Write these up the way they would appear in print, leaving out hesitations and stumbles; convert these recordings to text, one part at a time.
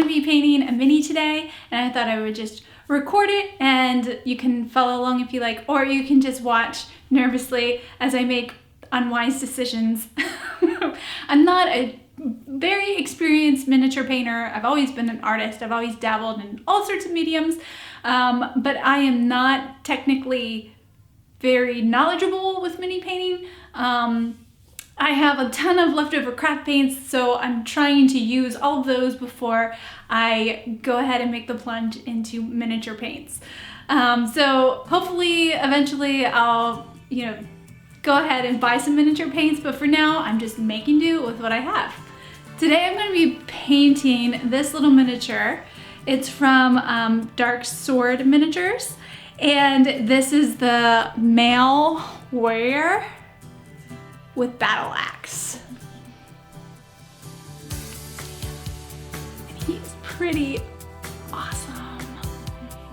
to be painting a mini today, and I thought I would just record it and you can follow along if you like, or you can just watch nervously as I make unwise decisions. I'm not a very experienced miniature painter. I've always been an artist. I've always dabbled in all sorts of mediums, but I am not technically very knowledgeable with mini painting. I have a ton of leftover craft paints, so I'm trying to use all of those before I go ahead and make the plunge into miniature paints. So hopefully eventually I'll, go ahead and buy some miniature paints, but for now I'm just making do with what I have. Today I'm going to be painting this little miniature. It's from Dark Sword Miniatures, and this is the male warrior with battle axe. And he's pretty awesome.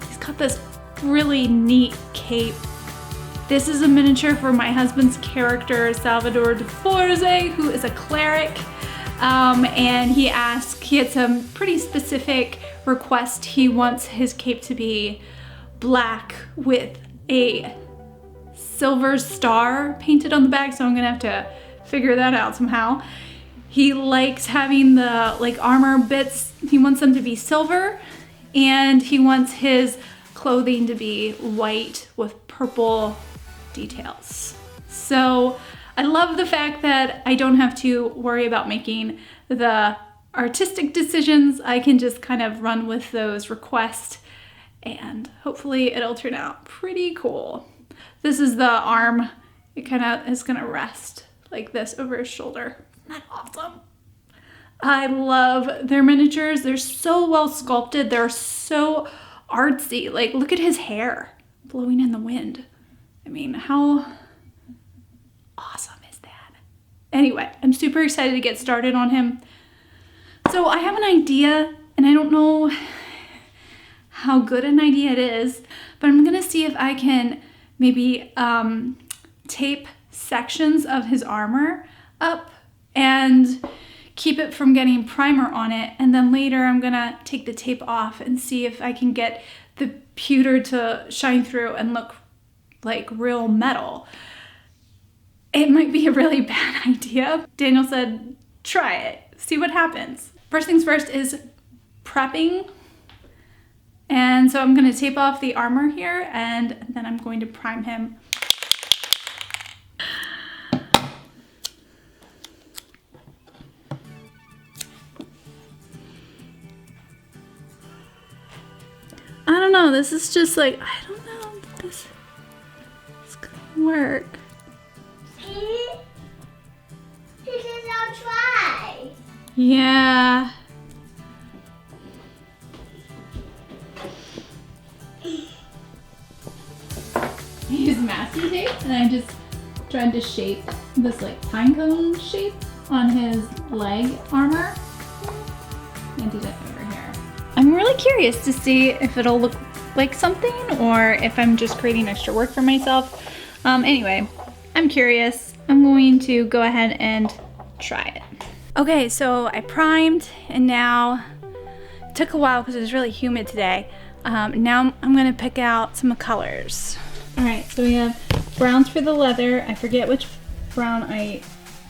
He's got this really neat cape. This is a miniature for my husband's character, Salvador de Forze, who is a cleric. And he had some pretty specific requests. He wants his cape to be black with a silver star painted on the back, so I'm gonna have to figure that out somehow. He likes having the armor bits, he wants them to be silver, and he wants his clothing to be white with purple details. So I love the fact that I don't have to worry about making the artistic decisions. I can just kind of run with those requests and hopefully it'll turn out pretty cool. This is the arm. It kind of is gonna rest like this over his shoulder. Isn't that awesome? I love their miniatures. They're so well sculpted. They're so artsy. Look at his hair blowing in the wind. I mean, how awesome is that? Anyway, I'm super excited to get started on him. So I have an idea, and I don't know how good an idea it is, but I'm gonna see if I can maybe tape sections of his armor up and keep it from getting primer on it, and then later I'm gonna take the tape off and see if I can get the pewter to shine through and look like real metal. It might be a really bad idea. Daniel said, try it, see what happens. First things first is prepping. And so I'm gonna tape off the armor here, and then I'm going to prime him. I don't know, this is just I don't know if this is gonna work. He says I'll try. Yeah. I used masking tape and I just tried to shape this pine cone shape on his leg armor. I did it over here. I'm really curious to see if it'll look like something or if I'm just creating extra work for myself. Anyway, I'm curious. I'm going to go ahead and try it. Okay, so I primed and now it took a while because it was really humid today. Now I'm gonna pick out some colors. All right, so we have browns for the leather. I forget which brown I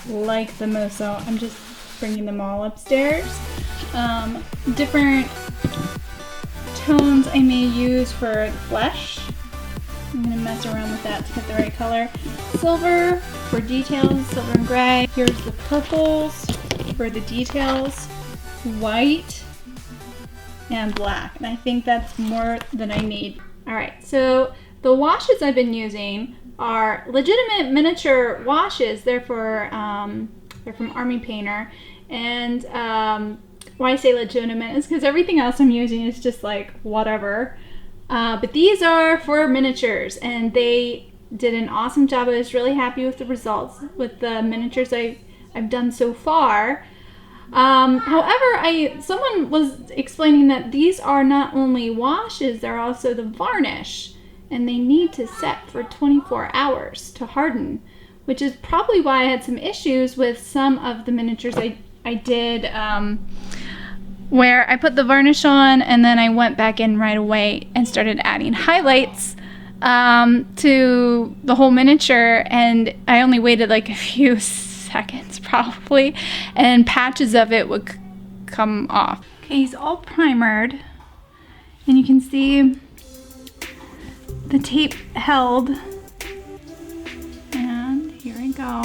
like the most, so I'm just bringing them all upstairs. Different tones I may use for the flesh. I'm gonna mess around with that to get the right color. Silver for details, silver and gray. Here's the purples for the details. White and black, and I think that's more than I need. All right, so the washes I've been using are legitimate miniature washes. They're from Army Painter, and why I say legitimate is because everything else I'm using is just whatever. But these are for miniatures, and they did an awesome job. I was really happy with the results with the miniatures I've done so far. However, someone was explaining that these are not only washes, they're also the varnish, and they need to set for 24 hours to harden, which is probably why I had some issues with some of the miniatures I did where I put the varnish on and then I went back in right away and started adding highlights to the whole miniature, and I only waited like a few seconds probably, and patches of it would come off. Okay, he's all primered, and you can see the tape held, and here we go.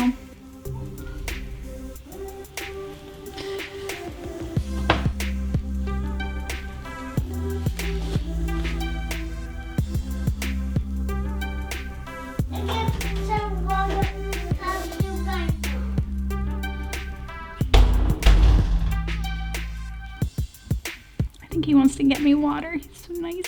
I think he wants to get me water. He's so nice.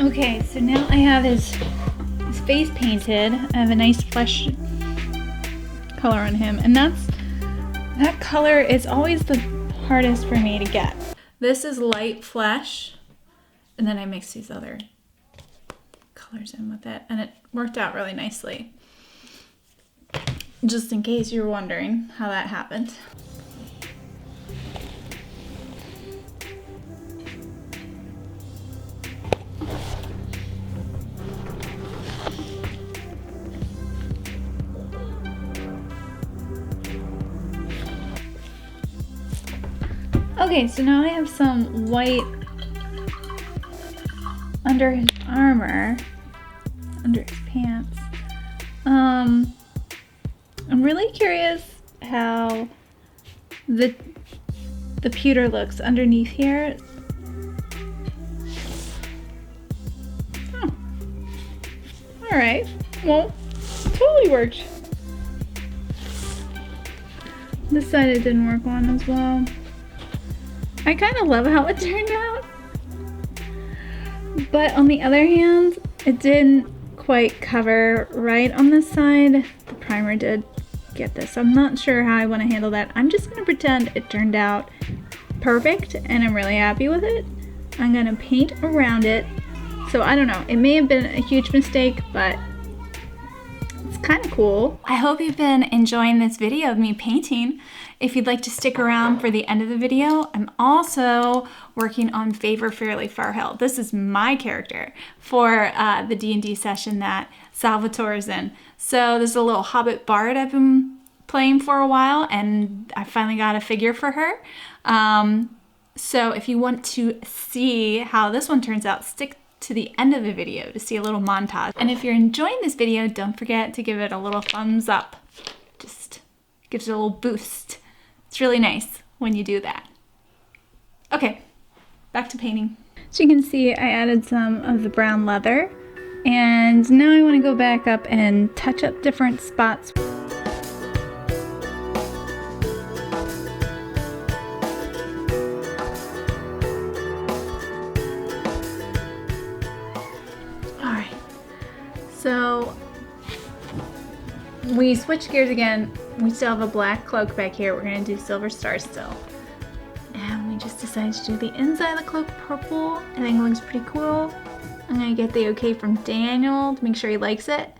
Okay, so now I have his face painted. I have a nice flesh color on him, and that color is always the hardest for me to get. This is light flesh, and then I mix these other colors in with it, and it worked out really nicely. Just in case you were wondering how that happened. Okay, so now I have some white under his armor, under his pants. I'm really curious how the pewter looks underneath here. Oh. All right, well, totally worked. This side it didn't work on as well. I kind of love how it turned out, but on the other hand, it didn't quite cover right on this side. The primer did get this. I'm not sure how I want to handle that. I'm just going to pretend it turned out perfect and I'm really happy with it. I'm going to paint around it. So I don't know, it may have been a huge mistake, but it's kind of cool. I hope you've been enjoying this video of me painting. If you'd like to stick around for the end of the video, I'm also working on Favor Fairly Farhill. This is my character for the D&D session that Salvatore is in. So there's a little Hobbit bard I've been playing for a while, and I finally got a figure for her. So if you want to see how this one turns out, stick to the end of the video to see a little montage. And if you're enjoying this video, don't forget to give it a little thumbs up. Just gives it a little boost. It's really nice when you do that. Okay, back to painting. So you can see I added some of the brown leather, and now I want to go back up and touch up different spots. Alright, so we switch gears again. We still have a black cloak back here. We're gonna do silver stars still. And we just decided to do the inside of the cloak purple. I think it looks pretty cool. I'm gonna get the okay from Daniel to make sure he likes it.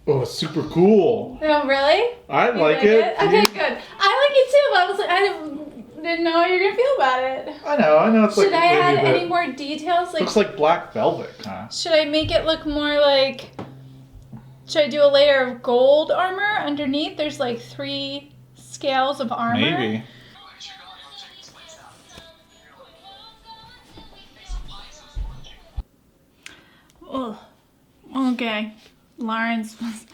Oh, it's super cool. Oh, really? I like it. Okay, good. I like it too, but I was like, I didn't know how you're gonna feel about it. I know. It's Should like. I add any more details? Looks like black velvet, huh? Should I make it look more like? Should I do a layer of gold armor underneath? There's like 3 scales of armor. Maybe. Oh, okay. Lawrence was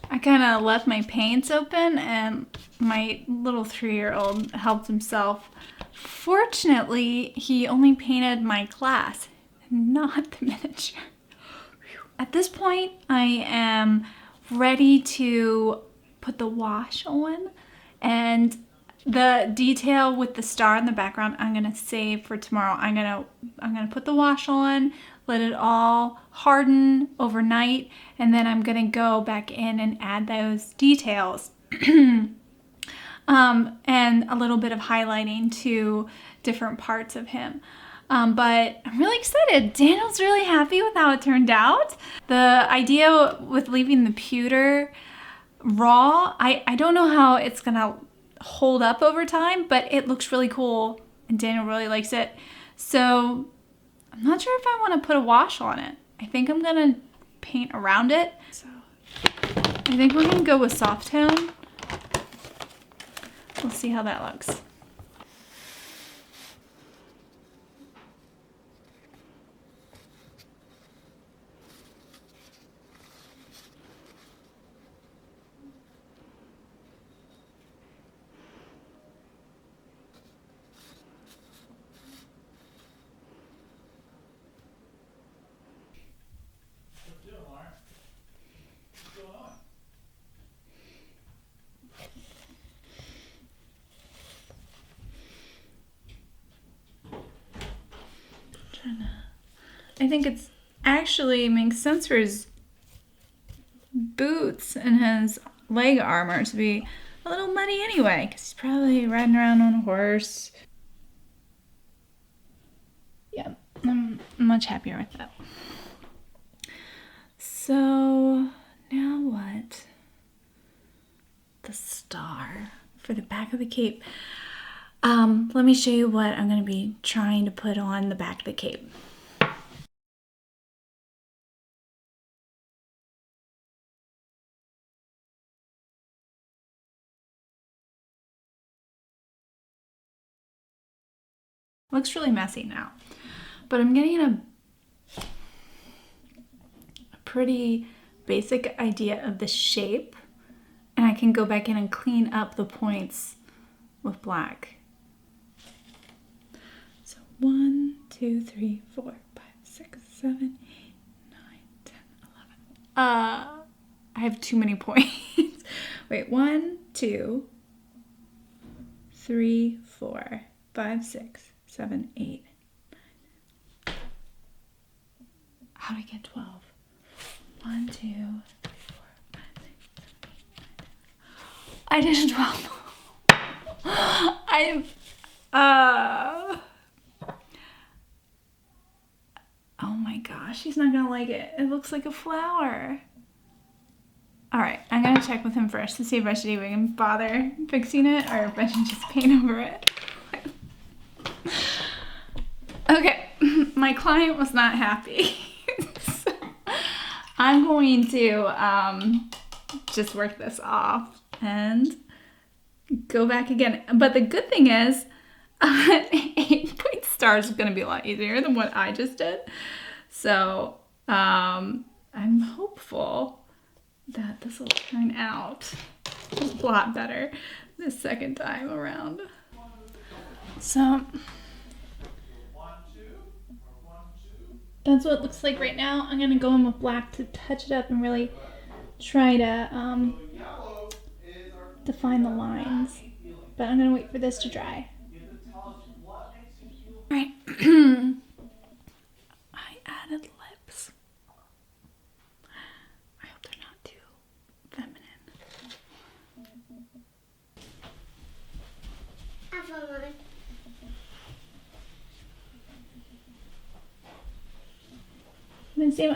I kind of left my paints open and my little 3-year-old helped himself. Fortunately, he only painted my glass, not the miniature. At this point, I am ready to put the wash on, and the detail with the star in the background I'm gonna save for tomorrow. I'm gonna put the wash on, let it all harden overnight, and then I'm gonna go back in and add those details. And a little bit of highlighting to different parts of him. But I'm really excited. Daniel's really happy with how it turned out. The idea with leaving the pewter raw, I don't know how it's gonna hold up over time, but it looks really cool and Daniel really likes it. So I'm not sure if I want to put a wash on it. I think I'm gonna paint around it. So I think we're gonna go with soft tone. We'll see how that looks. I think it's actually makes sense for his boots and his leg armor to be a little muddy anyway, because he's probably riding around on a horse. Yeah, I'm much happier with that. So now what? The star for the back of the cape. Let me show you what I'm going to be trying to put on the back of the cape. Looks really messy now, but I'm getting a pretty basic idea of the shape, and I can go back in and clean up the points with black. So 1, 2, 3, 4, 5, 6, 7, 8, 9, 10, 11. I have too many points. Wait, 1, 2, 3, 4, 5, 6, 7, 8. How did I get 12? 1, 2, 3, 4, 5, 6, 7, 8, 9, 10. I did 12. Oh my gosh, he's not gonna like it. It looks like a flower. All right, I'm gonna check with him first to see if I should even bother fixing it or if I should just paint over it. Okay, my client was not happy. So I'm going to just work this off and go back again. But the good thing is, 8-point star is going to be a lot easier than what I just did. So I'm hopeful that this will turn out a lot better this second time around. So that's what it looks like right now. I'm gonna go in with black to touch it up and really try to define the lines. But I'm gonna wait for this to dry. Alright. I added lips. I hope they're not too feminine.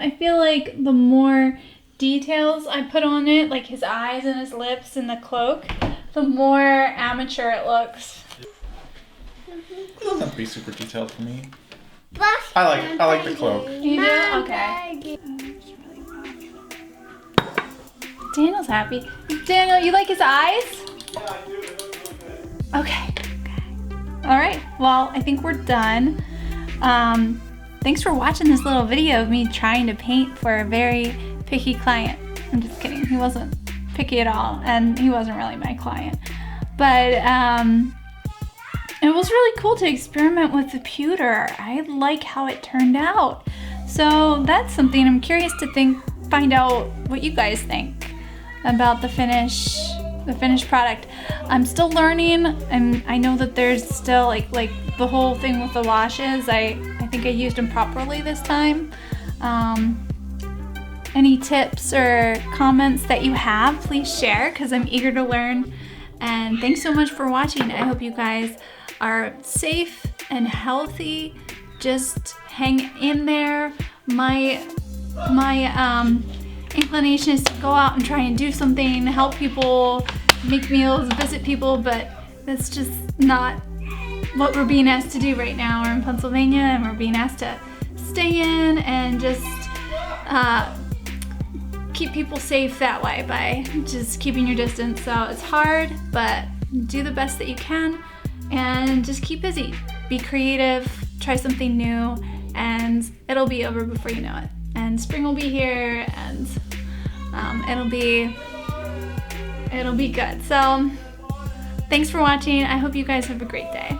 I feel like the more details I put on it, like his eyes and his lips and the cloak, the more amateur it looks. It doesn't have to be super detailed for me. I like the cloak. You do? Okay. Daniel's happy. Daniel, you like his eyes? Yeah, I do. It looks really good. Okay. All right. Well, I think we're done. Thanks for watching this little video of me trying to paint for a very picky client. I'm just kidding. He wasn't picky at all, and he wasn't really my client. But it was really cool to experiment with the pewter. I like how it turned out. So that's something I'm curious to find out what you guys think about the finished product. I'm still learning, and I know that there's still like the whole thing with the washes. I think I used them properly this time. Any tips or comments that you have, please share, because I'm eager to learn. And thanks so much for watching. I hope you guys are safe and healthy. Just hang in there. My inclination is to go out and try and do something, help people, make meals, visit people, but that's just not what we're being asked to do right now. We're in Pennsylvania, and we're being asked to stay in and just keep people safe that way by just keeping your distance. So it's hard, but do the best that you can and just keep busy. Be creative, try something new, and it'll be over before you know it. And spring will be here, and it'll be good. So thanks for watching. I hope you guys have a great day.